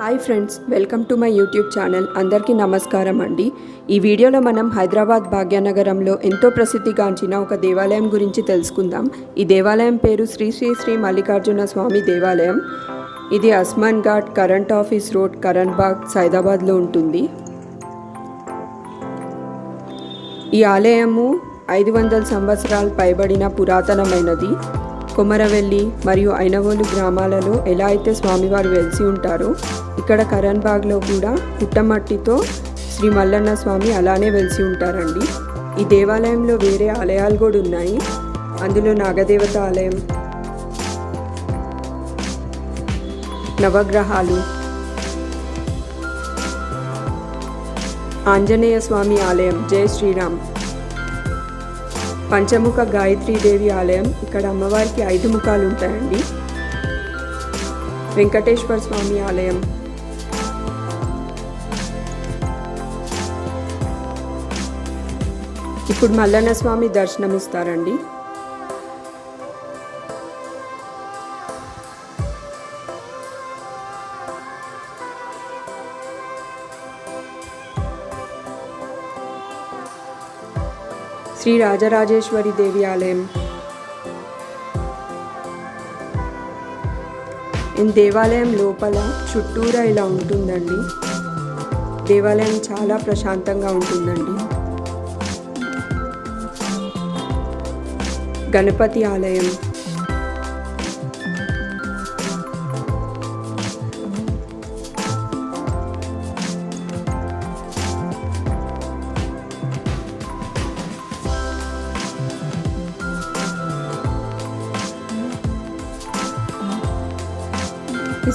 Hi friends, welcome to my YouTube channel. అందరికీ నమస్కారం అండి. ఈ వీడియోలో మనం హైదరాబాద్ భాగ్యనగరంలో ఎంతో ప్రసిద్ధిగాంచిన ఒక దేవాలయం గురించి తెలుసుకుందాం. ఈ దేవాలయం పేరు శ్రీ శ్రీ శ్రీ మల్లికార్జున స్వామి దేవాలయం. ఇది Asman Ghat current office road, Karan Bagh, సైదాబాద్లో ఉంటుంది. ఈ ఆలయము 500 సంవత్సరాలు పైబడిన పురాతనమైనది. కొమరవెల్లి మరియు ఐనవోలు గ్రామాలలో ఎలా అయితే స్వామివారు వెలిసి ఉంటారో, ఇక్కడ కరణ్ బాగ్లో కూడా పుట్టమట్టితో శ్రీ మల్లన్న స్వామి అలానే వెలిసి ఉంటారండి. ఈ దేవాలయంలో వేరే ఆలయాలు కూడా ఉన్నాయి. అందులో నాగదేవత ఆలయం, నవగ్రహాలు, ఆంజనేయ స్వామి ఆలయం, జై శ్రీరామ్, పంచముఖ గాయత్రీదేవి ఆలయం. ఇక్కడ అమ్మవారికి 5 ముఖాలు ఉంటాయండి. వెంకటేశ్వర స్వామి ఆలయం, ఇప్పుడు మల్లన్న స్వామి దర్శనమిస్తారండి. శ్రీ రాజరాజేశ్వరి దేవి ఆలయం. ఈ దేవాలయం లోపల చుట్టూరా ఇలా ఉంటుందండి. దేవాలయం చాలా ప్రశాంతంగా ఉంటుందండి. గణపతి ఆలయం,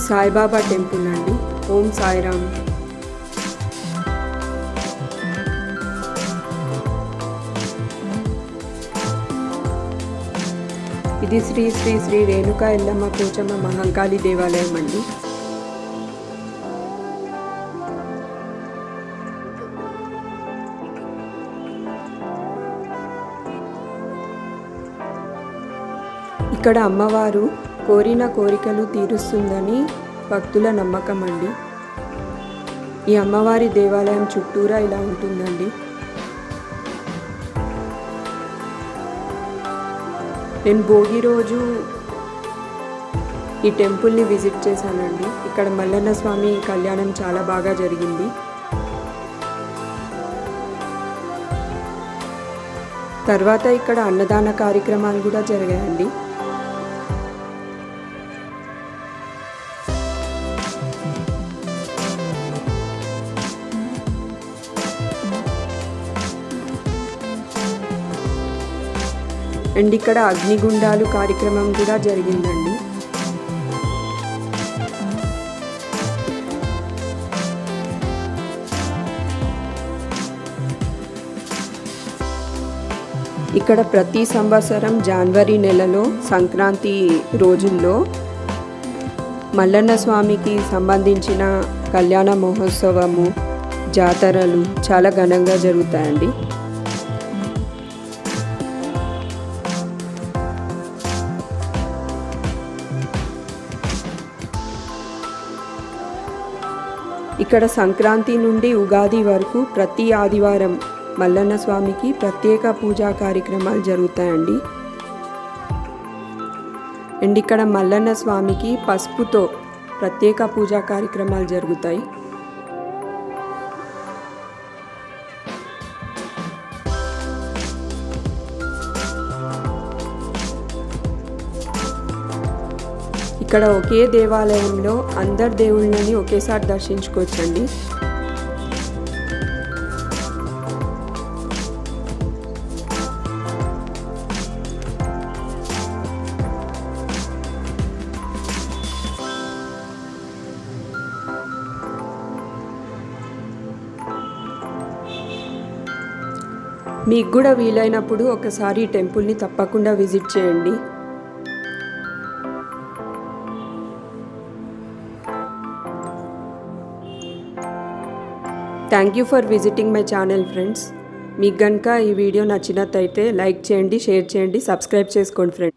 సాయిబాబా టెంపుల్ అండి. ఓం సాయిరామ్. ఇది శ్రీ శ్రీ శ్రీ రేణుకా ఎల్లమ్మ పోచమ్మ మహంకాళి దేవాలయం అండి. ఇక్కడ అమ్మవారు కోరిన కోరికలు తీరుస్తుందని భక్తుల నమ్మకం అండి. ఈ అమ్మవారి దేవాలయం చుట్టూరా ఇలా ఉంటుందండి. నేను భోగి రోజు ఈ టెంపుల్ని విజిట్ చేశానండి. ఇక్కడ మల్లన్న స్వామి కళ్యాణం చాలా బాగా జరిగింది. తర్వాత ఇక్కడ అన్నదాన కార్యక్రమాలు కూడా జరిగాయండి. అండ్ ఇక్కడ అగ్నిగుండాలు కార్యక్రమం కూడా జరిగిందండి. ఇక్కడ ప్రతి సంవత్సరం జనవరి నెలలో సంక్రాంతి రోజుల్లో మల్లన్న స్వామికి సంబంధించిన కళ్యాణ మహోత్సవము, జాతరలు చాలా ఘనంగా జరుగుతాయండి. ఇక్కడ సంక్రాంతి నుండి ఉగాది వరకు ప్రతి ఆదివారం మల్లన్న స్వామికి ప్రత్యేక పూజా కార్యక్రమాలు జరుగుతాయండి. అండ్ ఇక్కడ మల్లన్న స్వామికి పసుపుతో ప్రత్యేక పూజా కార్యక్రమాలు జరుగుతాయి. ఇక్కడ ఒకే దేవాలయంలో అందరు దేవుళ్ళని ఒకేసారి దర్శించుకోవచ్చండి. మీకు కూడా వీలైనప్పుడు ఒకసారి ఈ టెంపుల్ని తప్పకుండా విజిట్ చేయండి. Thank you for visiting my channel friends. మీకు కనుక ఈ వీడియో నచ్చినట్టయితే లైక్ చేయండి, షేర్ చేయండి, సబ్స్క్రైబ్ చేసుకోండి ఫ్రెండ్స్.